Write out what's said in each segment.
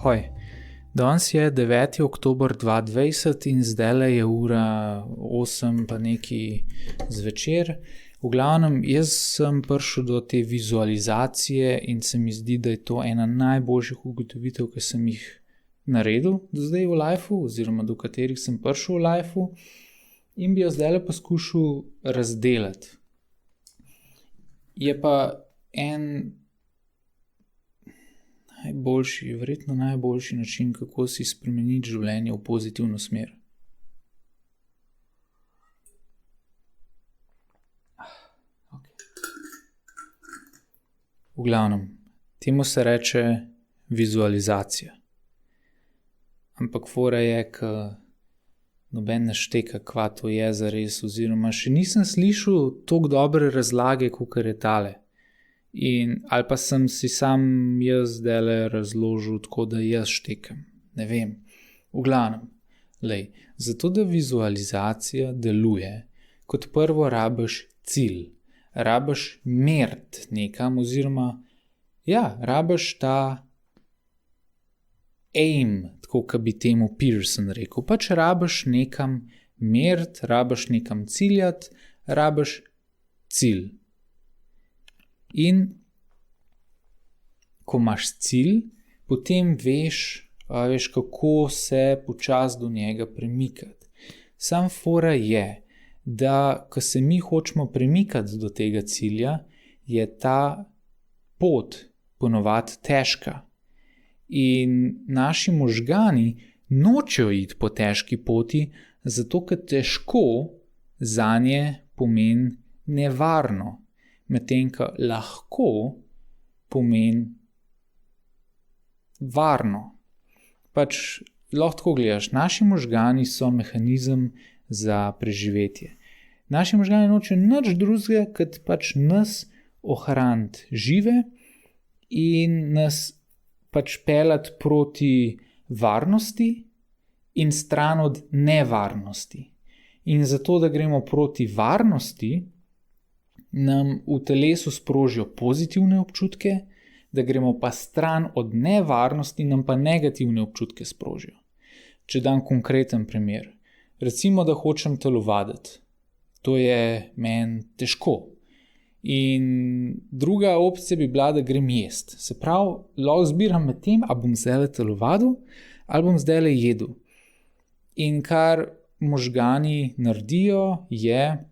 Hoj, danes je 9. oktober 2020 in zdajle je ura 8 pa neki zvečer. V glavnem, jaz sem prišel do te vizualizacije in se mi zdi, da je to ena najboljših ugotovitev, ki sem jih naredil do zdaj v lifeu, oziroma do katerih sem prišel v lifeu, in bi jo zdajle poskušal razdelati. Je pa en verjetno najboljši način, kako si spremeniti življenje v pozitivno smer. V glavnem, temu se reče vizualizacija. Ampak fora je, ko noben ne šteka, kva to je zares, oziroma še nisem slišal toliko dobre razlage, kakor je tale. Ali pa sem si sam jaz zdajle razložil tako, da jaz štekam. Ne vem. V glavnem, zato da vizualizacija deluje, kot prvo rabiš cilj. Rabiš meriti nekam, oziroma rabiš ta aim, tako kot bi temu Pearson rekel. Pač rabiš nekam meriti, rabiš nekam ciljati, rabiš cilj. In ko imaš cilj, potem veš, kako se počasi do njega premikati. Sam fora je, da ko se mi hočemo premikati do tega cilja, je ta pot ponovadi težka. In naši možgani nočejo iti po težki poti, zato ker težko zanje pomeni nevarno. Medtem ko lahko pomeni varno. Pač lahko tako gledaš, naši možgani so mehanizem za preživetje. Naši možgani nočejo nič drugega, kot pač nas ohraniti žive in nas pač peljati proti varnosti in stran od nevarnosti. In zato, da gremo proti varnosti, nam v telesu sprožijo pozitivne občutke, da gremo pa stran od nevarnosti, nam pa negativne občutke sprožijo. Če dam konkreten primer. Recimo, da hočem telovaditi. To je meni težko. In druga opcija bi bila, da grem jest. Se pravi, lahko zbiram med tem, ali bom zdajle telovadil, ali bom zdajle jedel. In kar možgani naredijo, je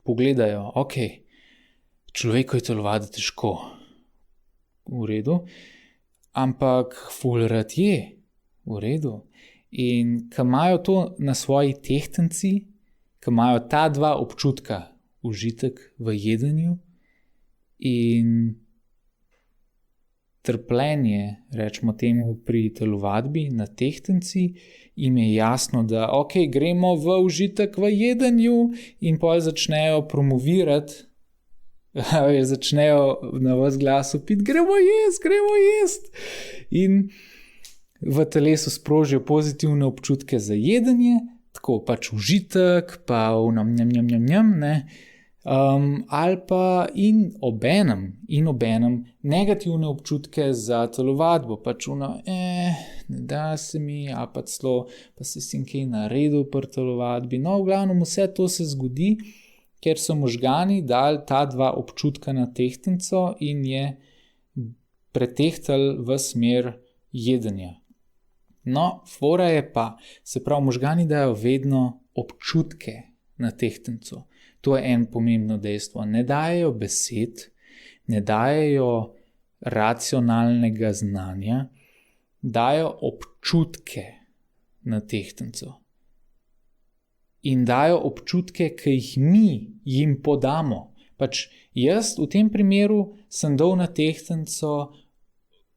pogledajo, človeku je telovaditi težko. V redu. Ampak ful rad je. V redu. In ko imajo to na svoji tehtnici, ko imajo ta dva občutka, užitek v jedenju in trpljenje, rečemo temu pri telovadbi na tehtnici, jim je jasno, da gremo v užitek v jedenju in potem začnejo promovirati, začnejo na vas glasu piti, gremo jest. In v telesu sprožijo pozitivne občutke za jedenje, tako pač užitek, pa ali pa in obenem negativne občutke za telovadbo, pač ne da se mi, ali pa celo, pa se sem kaj naredil pri telovadbi. No, v glavnem vse to se zgodi, ker so možgani dali ta dva občutka na tehtnico in je pretehtali v smer jedenja. No, fora je pa, se pravi, možgani dajo vedno občutke na tehtnico. To je en pomembno dejstvo. Ne dajejo besed, ne dajejo racionalnega znanja, dajo občutke na tehtnico. In dajo občutke, ki jih mi jim podamo. Pač jaz v tem primeru sem dal na tehtnico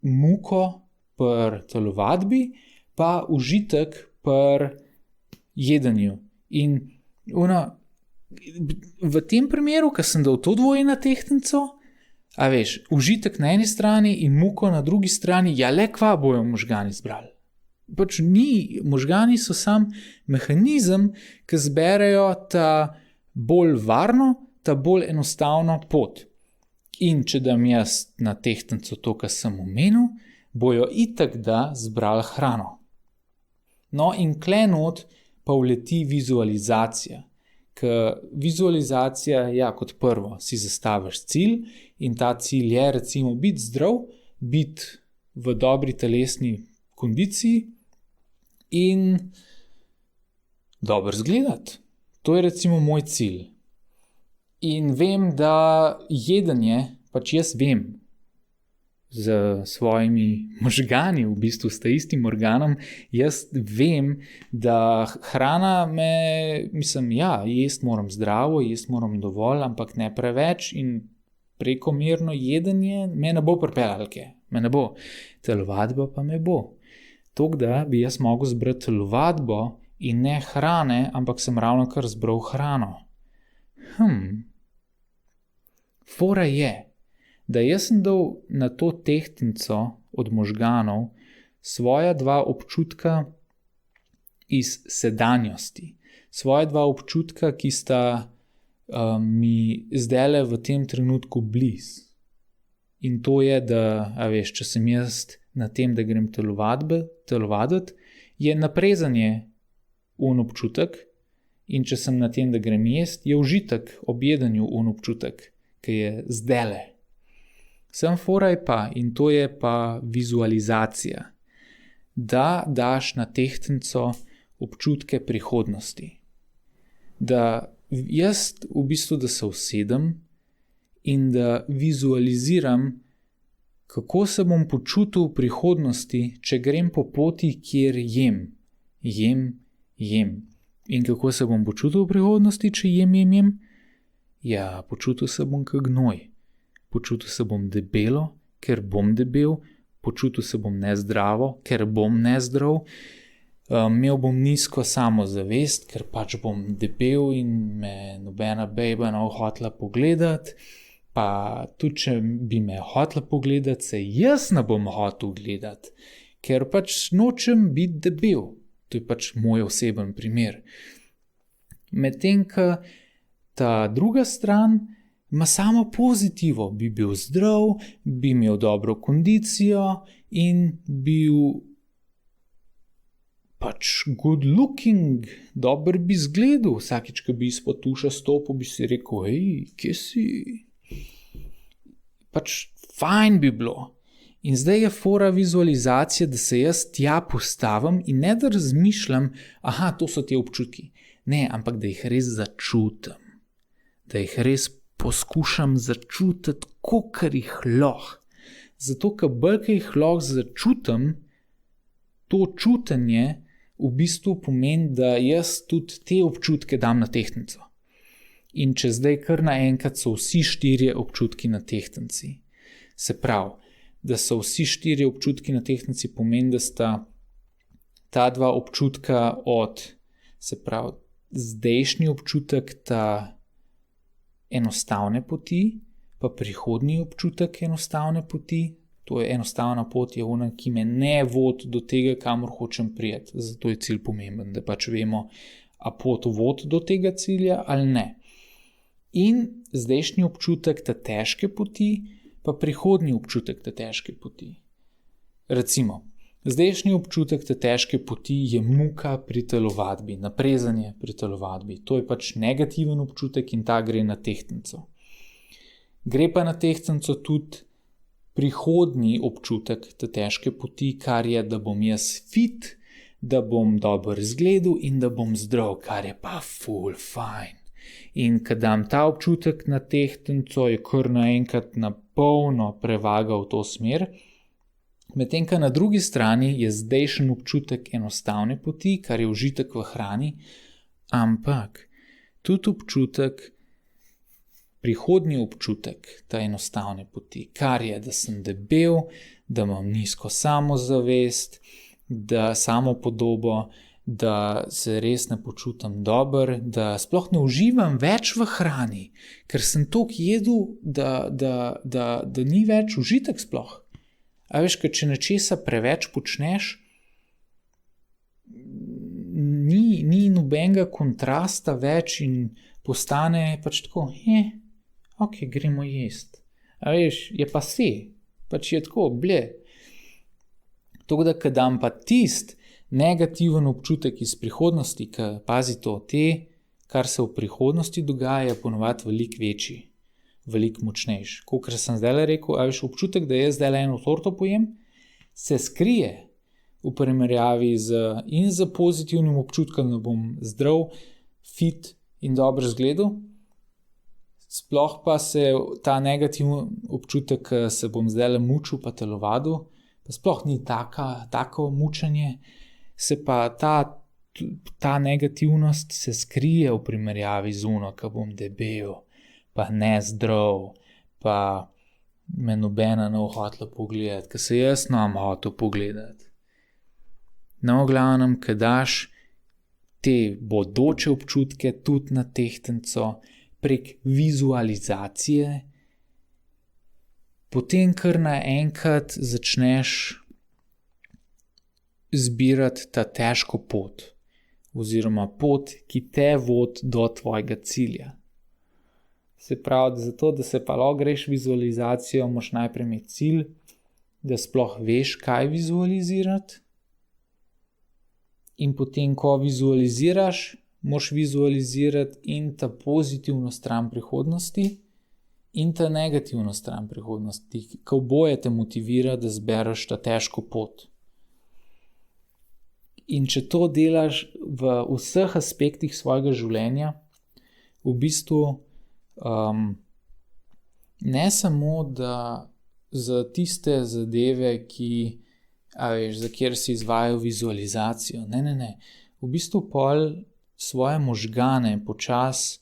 muko pri telovadbi, pa užitek pri jedenju. In v tem primeru, ko sem dal to dvoje na tehtnico, užitek na eni strani in muko na drugi strani, kva bojo možgani zbrali. Pač možgani so sam mehanizem, ki zberejo ta bolj varno, ta bolj enostavno pot. In če dam jaz na tehtnico to, kar sem omenil, bojo itak da zbrali hrano. No, in klenot pa uleti vizualizacija. Ker vizualizacija, ja, kot prvo, si zastaviš cilj in ta cilj je recimo biti zdrav, biti v dobri telesni kondiciji in dobro izgledati. To je recimo moj cilj. In vem, da jedenje, pač jaz vem, z svojimi možgani, v bistvu s istim organom, jaz vem, da hrana jesti moram zdravo, jesti moram dovolj, ampak ne preveč in prekomerno jedenje me ne bo pripeljalo, me ne bo. Telovadba pa me bo. Tako da bi jaz mogel zbrati telovadbo in ne hrane, ampak sem ravnokar zbral hrano. Fora je, da jaz sem dal na to tehtnico od možganov svoja dva občutka iz sedanjosti. Svoja dva občutka, ki sta mi zdajle v tem trenutku blizu. In to je, da, če sem jaz na tem, da grem telovaditi, je naprezanje občutek, in če sem na tem, da grem jesti, je užitek ob jedenju občutek, ki je zdajle. Sem foraj pa, in to je pa vizualizacija, da daš na tehtnico občutke prihodnosti. Da jaz v bistvu, da se usedem in da vizualiziram, kako se bom počutil v prihodnosti, če grem po poti, kjer jem. In kako se bom počutil v prihodnosti, če jem? Ja, počutil se bom kot gnoj. Počutil se bom debelo, ker bom debel, počutil se bom nezdravo, ker bom nezdrav, imel bom nizko samozavest, ker pač bom debel in me nobena bejba ne bo hotela pogledati, pa tudi če bi me hotela pogledati, se jaz ne bom hotel gledati, ker pač nočem biti debel. To je pač moj oseben primer. Medtem, ko ta druga stran ima samo pozitivo, bi bil zdrav, bi imel dobro kondicijo in bil pač good looking, dober bi izgledal. Vsakič, ko bi izpod tuša stopil, bi si rekel, kje si? Pač fajn bi bilo. In zdaj je fora vizualizacije, da se jaz tja postavim in ne da razmišljam, to so ti občutki. Ne, ampak da jih res začutim. Da jih res poskušam začutiti, kolikor jih lahko. Zato, ker bolj jih lahko začutim, to čutenje v bistvu pomeni, da jaz tudi te občutke dam na tehtnico. In če zdaj kar naenkrat so vsi 4 občutki na tehtnici, se pravi, da so vsi 4 občutki na tehtnici, pomeni, da sta ta dva občutka zdajšnji občutek ta enostavne poti, pa prihodnji občutek enostavne poti. To je enostavna pot, je ona, ki me ne vodi do tega, kamor hočem priti. Zato je cilj pomemben, da pač vemo, a pot vodi do tega cilja ali ne. In zdajšnji občutek ta težke poti, pa prihodnji občutek te težke poti. Recimo, zdajšnji občutek te težke poti je muka pri telovadbi, naprezanje pri telovadbi. To je pač negativen občutek in ta gre na tehtnico. Gre pa na tehtnico tudi prihodnji občutek te težke poti, kar je, da bom jaz fit, da bom dobro izgledal in da bom zdrav, kar je pa ful fajn. In ko dam ta občutek na tehtnico, je kar naenkrat na polno prevaga v to smer, medtem ko na drugi strani je zdajšen občutek enostavne poti, kar je užitek v hrani, ampak tudi občutek, prihodnji občutek ta enostavne poti, kar je, da sem debel, da imam nizko samozavest, da samopodobo, da se res ne počutim dobro, da sploh ne uživam več v hrani, ker sem toliko jedel, da ni več užitek sploh. A veš, ker če nečesa preveč počneš, ni nobenega kontrasta več in postane pač tako, gremo jesti. A veš, je pa pač je tako, Tako da, ko dam pa tist negativen občutek iz prihodnosti, ki pazi to, kar se v prihodnosti dogaja, je ponovadi veliko večji, veliko močnejši. Kakor sem zdaj rekel, a veš, občutek, da jaz zdaj eno torto pojem, se skrije v primerjavi z pozitivnim občutkom, da bom zdrav, fit in dobro izgledal. Sploh pa se ta negativni občutek, se bom zdaj mučil pa telovadil, pa sploh ni tako mučenje, se pa ta negativnost se skrije v primerjavi z uno, ko bom debel, pa nezdrav, pa me nobena ne hotela pogledati, ker se jaz nam hotel pogledati. No, v glavnem, ko daš te bodoče občutke tudi na tehtnico prek vizualizacije, potem kar naenkrat začneš zbirati ta težko pot, oziroma pot, ki te vodi do tvojega cilja. Se pravi, zato, da se pa lahko greš vizualizacijo, moraš najprej imeti cilj, da sploh veš, kaj vizualizirati. In potem, ko vizualiziraš, moraš vizualizirati in ta pozitivno stran prihodnosti in ta negativno stran prihodnosti, ki oboje te motivira, da zbereš ta težko pot. In če to delaš v vseh aspektih svojega življenja, v bistvu ne samo, da za tiste zadeve, za kjer si izvajal vizualizacijo. Ne. V bistvu pol svoje možgane počasi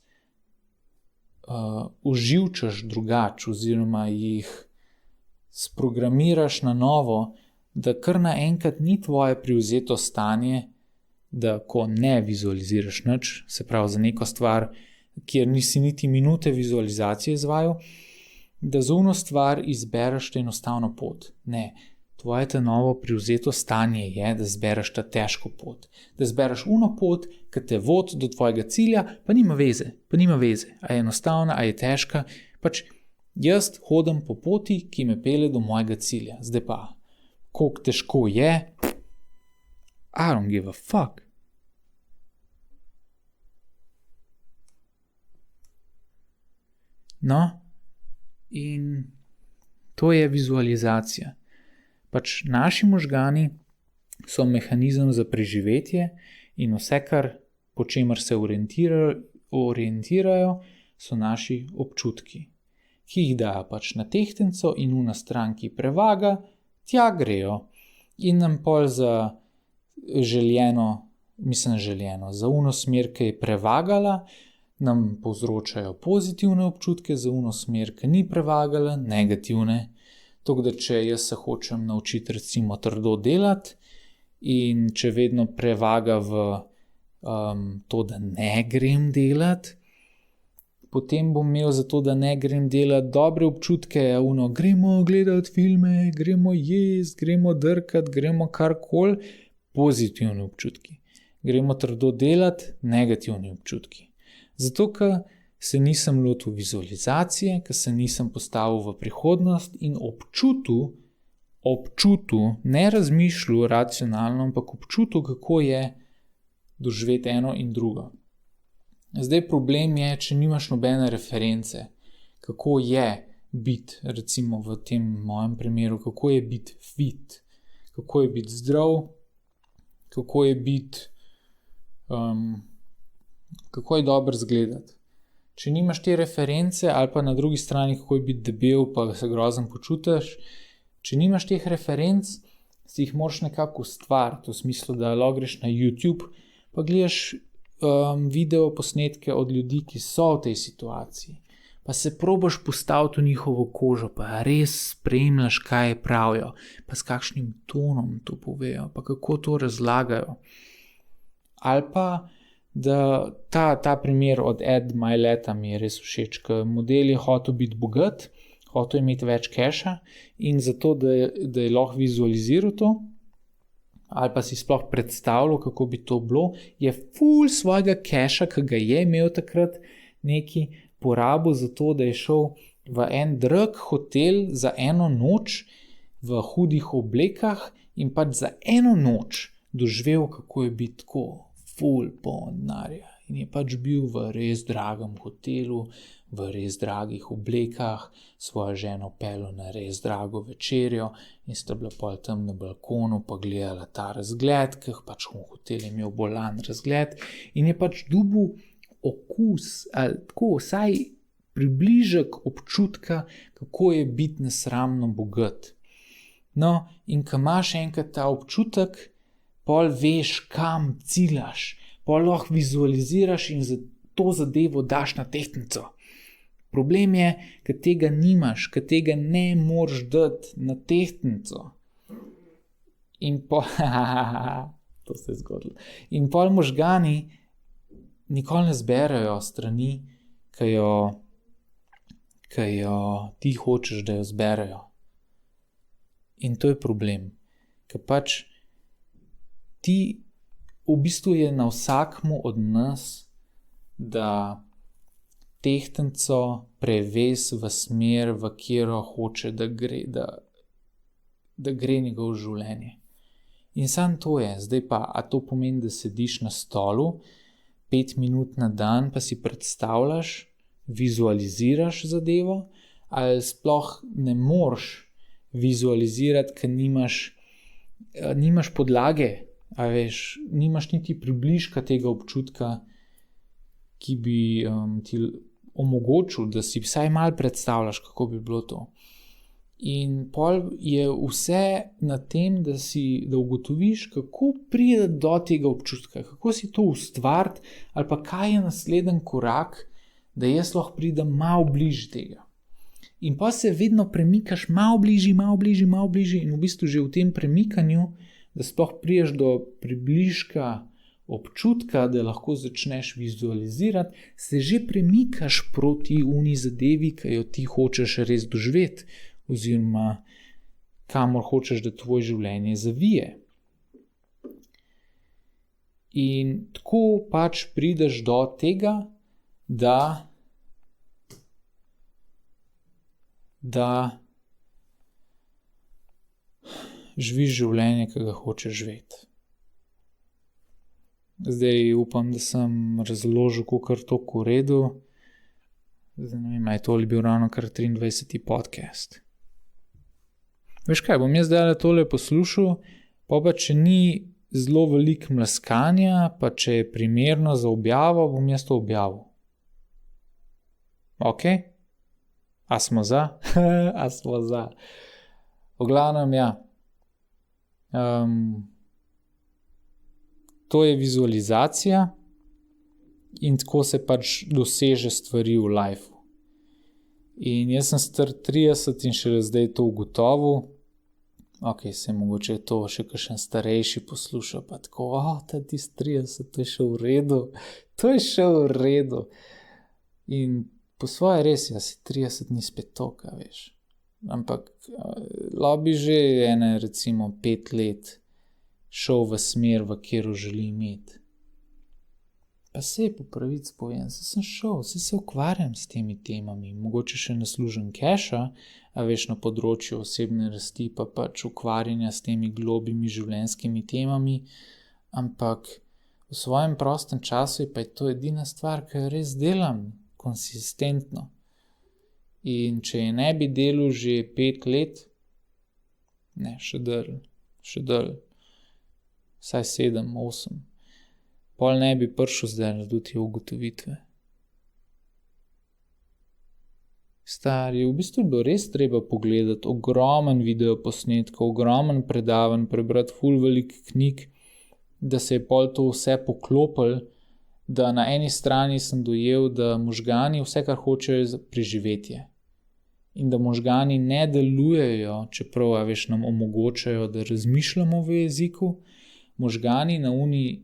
oživčaš drugače oziroma jih sprogramiraš na novo, da kar naenkrat ni tvoje privzeto stanje, da ko ne vizualiziraš nič, se pravi za neko stvar, kjer nisi niti minute vizualizacije izvajal, da za ono stvar izbereš enostavno pot. Ne. Tvoje te novo privzeto stanje je, da zbereš ta težko pot. Da zbereš uno pot, ki te vodi do tvojega cilja, pa nima veze. A je enostavna, a je težka. Pač jaz hodim po poti, ki me pelje do mojega cilja. Zdaj pa, koliko težko je, I don't give a fuck. No, in to je vizualizacija. Pač naši možgani so mehanizem za preživetje in vse, po čemer se orientirajo, so naši občutki, ki jih dajo pač na tehtnico in na stran, ki prevaga, tja grejo in nam pol za za uno smer, ki je prevagala, nam povzročajo pozitivne občutke, za uno smer, ki ni prevagala, negativne. Tako da, če jaz se hočem naučiti recimo trdo delati in če vedno prevaga v to, da ne grem delati, potem bom imel za to, da ne grem delati dobre občutke, gremo gledati filme, gremo jesti, gremo drkati, gremo karkoli, pozitivni občutki. Gremo trdo delati, negativni občutki. Zato, ker se nisem lotil vizualizacije, ker se nisem postavil v prihodnost in občutil, ne razmišljal racionalno, ampak občutil, kako je doživeti eno in drugo. Zdaj problem je, če nimaš nobene reference, kako je biti, recimo v tem mojem primeru, kako je biti fit, kako je biti zdrav, kako je biti, kako je dobro izgledati. Če nimaš te reference, ali pa na drugi strani, kako je biti debel, pa se grozen počutiš, če nimaš teh referenc, si jih moraš nekako ustvariti, v smislu, da lahko greš na YouTube, pa gledaš video posnetke od ljudi, ki so v tej situaciji, pa se probaš postaviti v njihovo kožo, pa res spremljaš, kaj pravijo, pa s kakšnim tonom to povejo, pa kako to razlagajo. Ali pa da ta primer od Ed Myleta mi je res všeč, ker model je hotel biti bogat, hotel imeti več keša in zato, da je lahko vizualiziral to, ali pa si sploh predstavljal, kako bi to bilo, je ful svojega keša, ki ga je imel takrat neki porabil za to, da je šel v en drag hotel za eno noč v hudih oblekah in pač za eno noč doživel, kako je biti tako ful poln denarja. In je pač bil v res dragem hotelu, v res dragih oblekah, svojo ženo peljal na res drago večerjo in sta bila pol tam na balkonu pa gledala ta razgled, ker pač v hotel je imel bolan razgled in je pač dobil okus, ali tako vsaj približek občutka, kako je biti nesramno bogat. No, in ko imaš enkrat ta občutek, pol veš, kam ciljaš, pol lahko vizualiziraš in za to zadevo daš na tehtnico. Problem je, ker tega nimaš, ker tega ne moreš dati na tehtnico. In pol, to se je zgodilo. In pol možgani nikoli ne zberajo strani, ki jo ti hočeš, da jo zberajo. In to je problem, ker pač ti v bistvu je na vsakmu od nas, da tehtnico preves v smer, v katero hoče, da gre njegovo življenje. In samo to je, zdaj pa, a to pomeni, da sediš na stolu 5 minut na dan, pa si predstavljaš, vizualiziraš zadevo, ali sploh ne moreš vizualizirati, ker nimaš podlage, a veš, nimaš niti približka tega občutka, ki bi ti omogočil, da si vsaj malo predstavljaš, kako bi bilo to. In pol je vse na tem, da ugotoviš, kako pride do tega občutka, kako si to ustvariti, ali pa kaj je naslednji korak, da jaz lahko pridem malo bližje tega. In pa se vedno premikaš malo bližje in v bistvu že v tem premikanju, da sploh priješ do približka občutka, da lahko začneš vizualizirati, se že premikaš proti uni zadevi, ki jo ti hočeš res doživeti, oziroma kamor hočeš, da tvoje življenje zavije. In tako pač prideš do tega, da živiš življenje, ki ga hočeš živeti. Zdaj upam, da sem razložil kakor toliko v redu. Zdaj ne vem, je to bil ravno kar 23. podcast. Veš kaj, bom jaz zdaj tole poslušal, pa če ni zelo veliko mlaskanja, pa če je primerno za objavo, bom jaz to objavil. Ok? A smo za? A smo za. V glavnem, ja. To je vizualizacija in tako se pač doseže stvari v lifeu. In jaz sem star 30 in šele zdaj to ugotovil. Ok, se mogoče to še kakšen starejši posluša, pa tako, ta tis 30, to je še v redu. To je še v redu. In po svoje res, si 30 ni spet toliko, veš. Ampak lahko bi že recimo 5 let šel v smer, v katero želi imeti. Pa se po pravici povem, sem šel, se ukvarjam s temi temami, mogoče še ne služim keša, a veš, na področju osebne rasti, pa pač ukvarjanja s temi globimi življenjskimi temami, ampak v svojem prostem času je pa to edina stvar, ki jo res delam konsistentno. In če je ne bi delal že 5 let, ne, še dalj, vsaj 7, 8, pol ne bi prišel zdaj do te ugotovitve. Stari, v bistvu bi res treba pogledati ogromen videoposnetkov, ogromen predavanj, prebrati ful velik knjig, da se je pol to vse poklopil, da na eni strani sem dojel, da možgani vse, kar hočejo, je preživetje. In da možgani ne delujejo, čeprav veš, nam omogočajo, da razmišljamo v jeziku. Možgani na uni,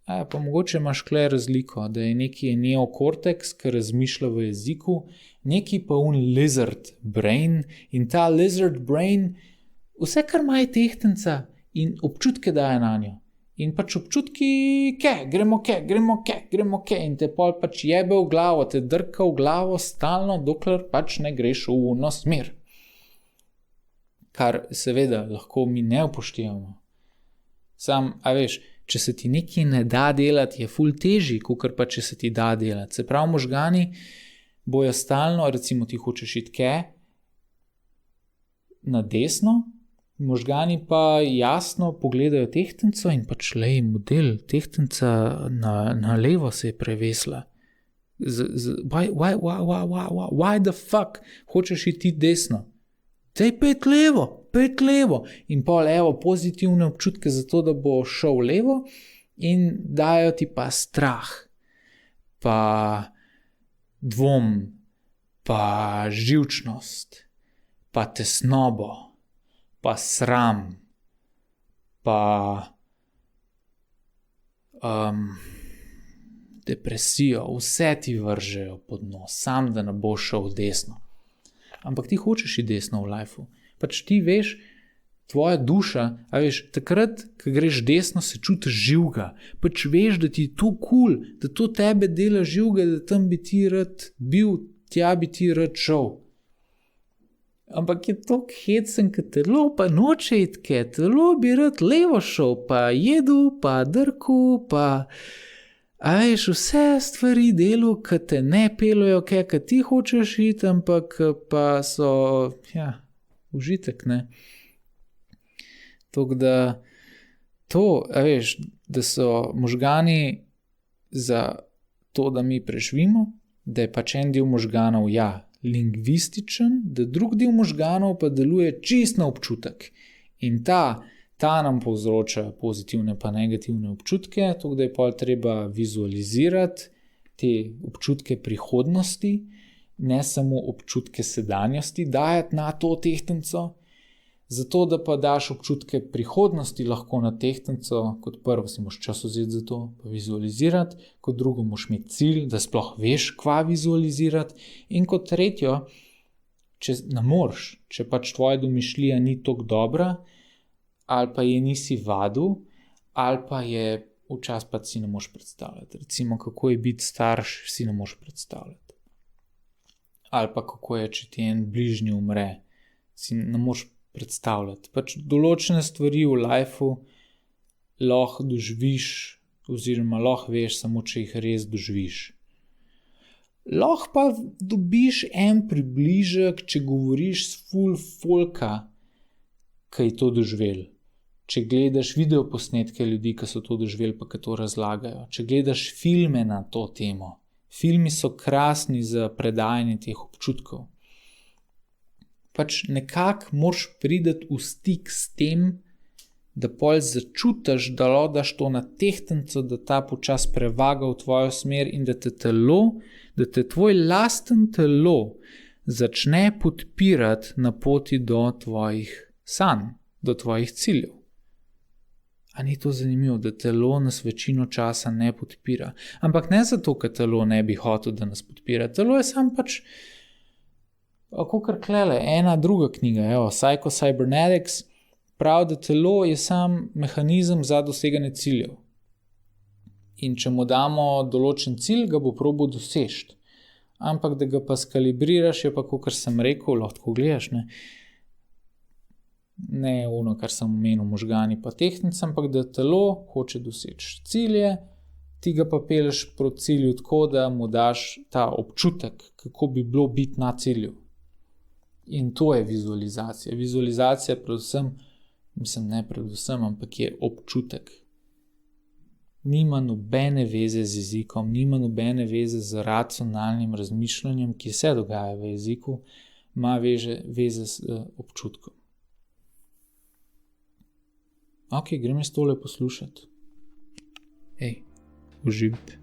pa mogoče imaš kle razliko, da je neki neokorteks, ki razmišlja v jeziku, neki pa lizard brain, in ta lizard brain vse, kar ima je tehtnica in občutke daje na njo. In pač občutki, gremo, in te pol pač jebe v glavo, te drka v glavo stalno, dokler pač ne greš v ono smer. kar seveda lahko mi ne upoštevamo. Sam, a veš, če se ti nekaj ne da delati, je ful težji, kakor pa če se ti da delati. Se pravi, možgani bojo stalno, recimo ti hočeš iti na desno, možgani pa jasno pogledajo tehtnico in pač lej model, tehtnica na levo se je prevesla. Why the fuck hočeš iti desno? Daj pet levo in pol evo pozitivne občutke za to, da bo šel levo in dajo ti pa strah, pa dvom, pa živčnost, pa tesnobo, pa sram, pa depresijo, vse ti vržejo pod nos, sam da ne bo šel desno. Ampak ti hočeš iti desno v lifeu. Pač ti veš, tvoja duša, a veš, takrat, ko greš desno, se čutiš živega. Pač veš, da ti je to cool, da to tebe dela živega, da tam bi ti rad bil, tja bi ti rad šel. Ampak je to hecen, ker telo pa noče iti, telo bi rad levo šel, pa jedu, pa drku, pa... A veš, vse stvari delu, ki te ne pelujo, ki ti hočeš iti, ampak pa so, užitek, ne. Tako da to, a veš, da so možgani za to, da mi preživimo, da je pač en del možganov, lingvističen, da drug del možganov pa deluje čist na občutek. In ta nam povzroča pozitivne pa negativne občutke, tako da je pa treba vizualizirati te občutke prihodnosti, ne samo občutke sedanjosti, dajati na to tehtnico, zato da pa daš občutke prihodnosti lahko na tehtnico, kot prvo si moš čas vzeti za to, pa vizualizirati, kot drugo moš imeti cilj, da sploh veš, kva vizualizirati, in kot tretjo, če ne moreš, če pač tvoja domišljija ni toliko dobra, ali pa je nisi vadil, ali pa je včasih pa si ne moš predstavljati. Recimo, kako je biti starš, si ne moš predstavljati. Ali pa kako je, če ti en bližnji umre, si ne moš predstavljati. Pač določene stvari v lifeu lahko doživiš, oziroma lahko veš, samo če jih res doživiš. Lahko pa dobiš en približek, če govoriš s ful folka, ki je to doživel. Če gledaš videoposnetke ljudi, ki so to doživeli, pa ki to razlagajo. Če gledaš filme na to temo. Filmi so krasni za predajanje teh občutkov. Pač nekako moraš priti v stik s tem, da pol začutiš, da daš to na tehtnico, da ta počas prevaga v tvojo smer in da te tvoj lasten telo začne podpirati na poti do tvojih sanj, do tvojih ciljev. A ni to zanimivo, da telo nas večino časa ne podpira? Ampak ne zato, ker telo ne bi hotel, da nas podpira. Telo je sam pač, kakor klele, ena druga knjiga, Psycho Cybernetics, pravi, da telo je sam mehanizem za doseganje ciljev. In če mu damo določen cilj, ga bo probal doseči. Ampak da ga pa skalibriraš, je pa, kakor sem rekel, lahko gledaš, ne ono, kar sem omenil, možgani pa tehtnica, ampak da telo hoče doseči cilje, ti ga pa pelješ proti cilju tako, da mu daš ta občutek, kako bi bilo biti na cilju. In to je vizualizacija. Vizualizacija predvsem, ampak je občutek. Nima nobene veze z jezikom, nima nobene veze z racionalnim razmišljanjem, ki se dogaja v jeziku, ima veze z občutkom. Ok, grem jaz tole poslušati. Uživite.